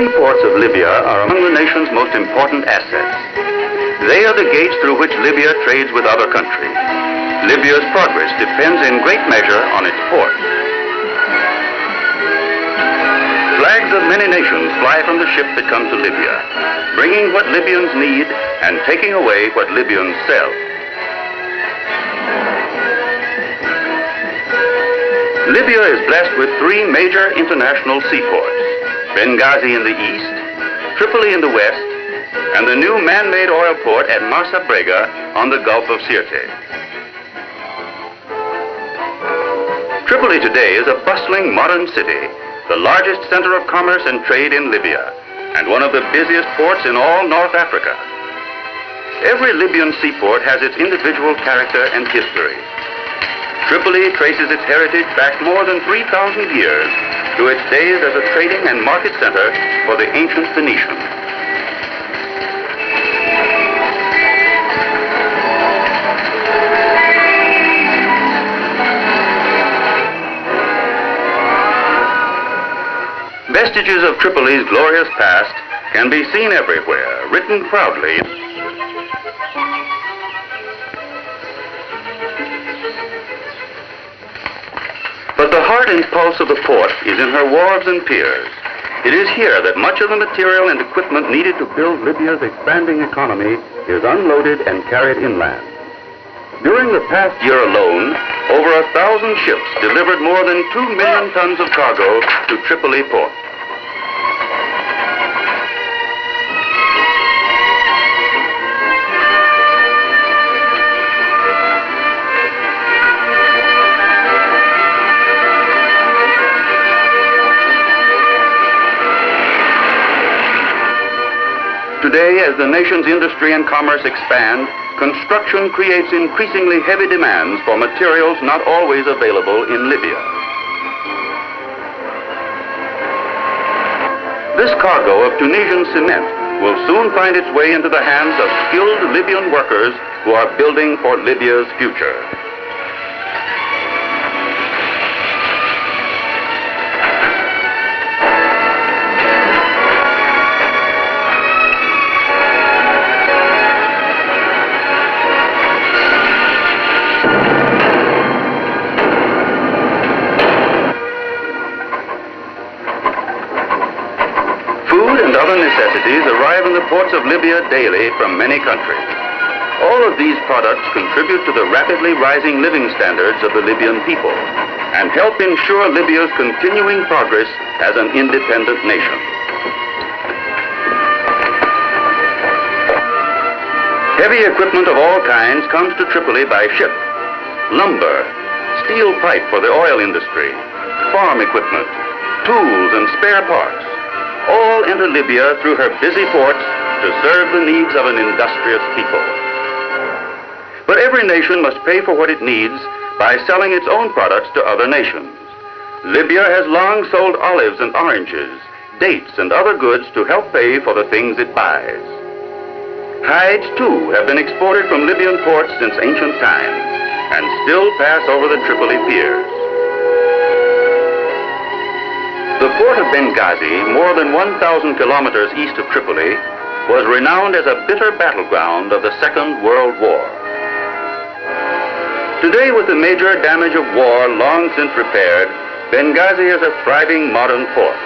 seaports of Libya are among the nation's most important assets. They are the gates through which Libya trades with other countries. Libya's progress depends in great measure on its ports. Flags of many nations fly from the ships that come to Libya, bringing what Libyans need and taking away what Libyans sell. Libya is blessed with three major international seaports: Benghazi in the east, Tripoli in the west, and the new man-made oil port at Marsabrega on the Gulf of Sirte. Tripoli today is a bustling modern city, the largest center of commerce and trade in Libya, and one of the busiest ports in all North Africa. Every Libyan seaport has its individual character and history. Tripoli traces its heritage back more than 3,000 years to its days as a trading and market center for the ancient Phoenicians. Vestiges of Tripoli's glorious past can be seen everywhere, written proudly. But the heart and pulse of the port is in her wharves and piers. It is here that much of the material and equipment needed to build Libya's expanding economy is unloaded and carried inland. During the past year alone, over 1,000 ships delivered more than 2 million tons of cargo to Tripoli port. Today, as the nation's industry and commerce expand, construction creates increasingly heavy demands for materials not always available in Libya. This cargo of Tunisian cement will soon find its way into the hands of skilled Libyan workers who are building for Libya's future. Necessities arrive in the ports of Libya daily from many countries. All of these products contribute to the rapidly rising living standards of the Libyan people and help ensure Libya's continuing progress as an independent nation. Heavy equipment of all kinds comes to Tripoli by ship. Lumber, steel pipe for the oil industry, farm equipment, tools and spare parts, all enter Libya through her busy ports to serve the needs of an industrious people. But every nation must pay for what it needs by selling its own products to other nations. Libya has long sold olives and oranges, dates and other goods to help pay for the things it buys. Hides, too, have been exported from Libyan ports since ancient times and still pass over the Tripoli piers. The port of Benghazi, more than 1,000 kilometers east of Tripoli, was renowned as a bitter battleground of the Second World War. Today, with the major damage of war long since repaired, Benghazi is a thriving modern port.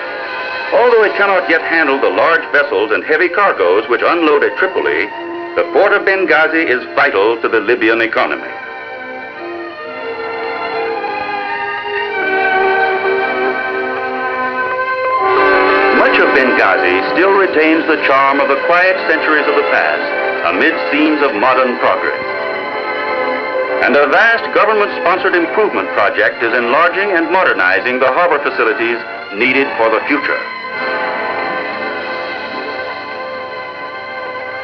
Although it cannot yet handle the large vessels and heavy cargoes which unload at Tripoli, the port of Benghazi is vital to the Libyan economy. Benghazi still retains the charm of the quiet centuries of the past amid scenes of modern progress. And a vast government-sponsored improvement project is enlarging and modernizing the harbor facilities needed for the future.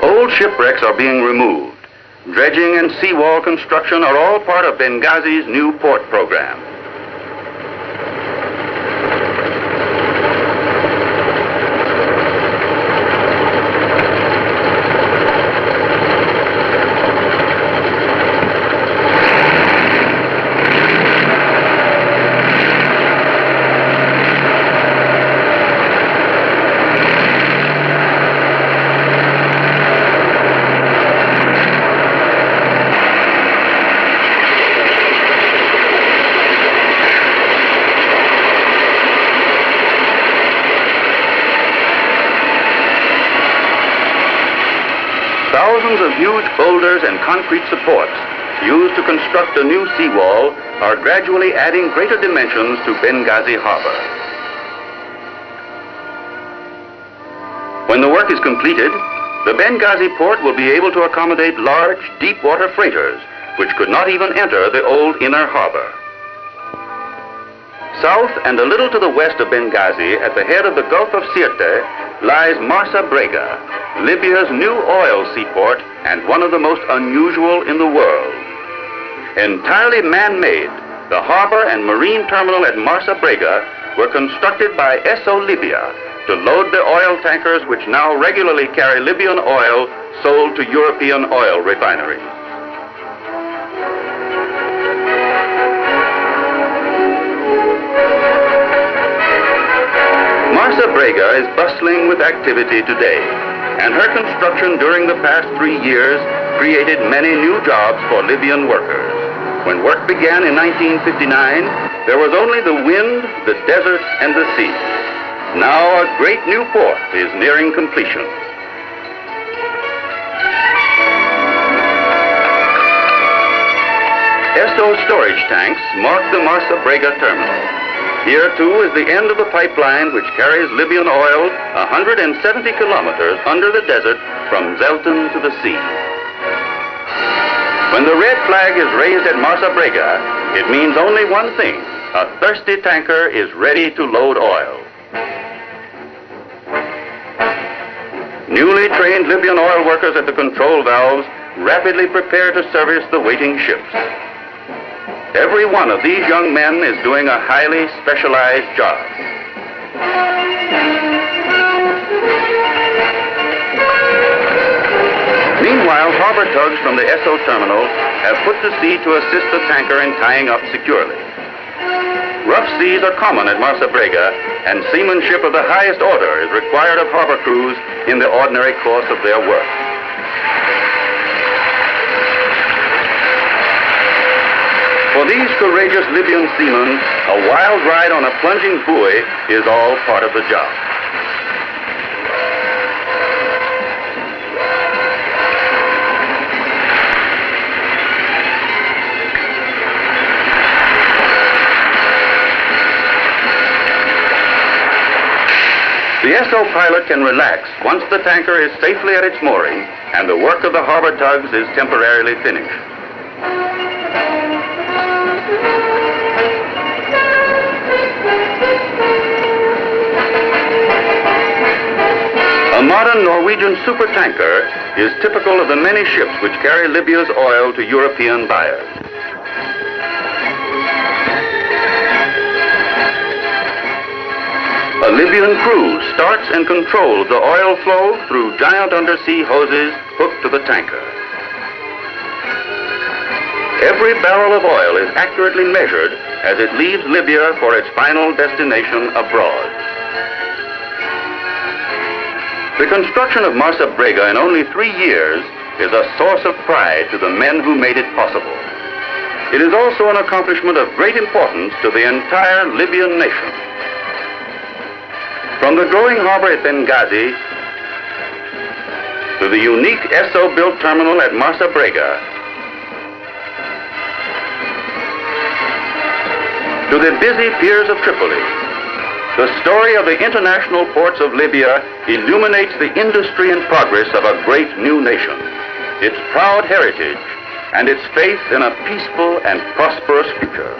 Old shipwrecks are being removed. Dredging and seawall construction are all part of Benghazi's new port program. Thousands of huge boulders and concrete supports used to construct a new seawall are gradually adding greater dimensions to Benghazi harbor. When the work is completed, the Benghazi port will be able to accommodate large, deep-water freighters, which could not even enter the old inner harbor. South and a little to the west of Benghazi, at the head of the Gulf of Sirte, lies Marsa Brega, Libya's new oil seaport and one of the most unusual in the world. Entirely man-made, the harbor and marine terminal at Marsa Brega were constructed by Esso Libya to load the oil tankers which now regularly carry Libyan oil sold to European oil refineries. Marsa Brega is bustling with activity today, and her construction during the past 3 years created many new jobs for Libyan workers. When work began in 1959, there was only the wind, the desert, and the sea. Now a great new port is nearing completion. Esso storage tanks mark the Marsa Brega terminal. Here, too, is the end of the pipeline which carries Libyan oil 170 kilometers under the desert from Zelten to the sea. When the red flag is raised at Marsa Brega, it means only one thing: a thirsty tanker is ready to load oil. Newly trained Libyan oil workers at the control valves rapidly prepare to service the waiting ships. Every one of these young men is doing a highly specialized job. Meanwhile, harbor tugs from the Esso terminal have put to sea to assist the tanker in tying up securely. Rough seas are common at Marsa Brega, and seamanship of the highest order is required of harbor crews in the ordinary course of their work. For these courageous Libyan seamen, a wild ride on a plunging buoy is all part of the job. The Esso pilot can relax once the tanker is safely at its mooring and the work of the harbor tugs is temporarily finished. A modern Norwegian supertanker is typical of the many ships which carry Libya's oil to European buyers. A Libyan crew starts and controls the oil flow through giant undersea hoses hooked to the tanker. Every barrel of oil is accurately measured as it leaves Libya for its final destination abroad. The construction of Marsa Brega in only 3 years is a source of pride to the men who made it possible. It is also an accomplishment of great importance to the entire Libyan nation. From the growing harbor at Benghazi to the unique Esso-built terminal at Marsa Brega, to the busy piers of Tripoli, the story of the international ports of Libya illuminates the industry and progress of a great new nation, its proud heritage, and its faith in a peaceful and prosperous future.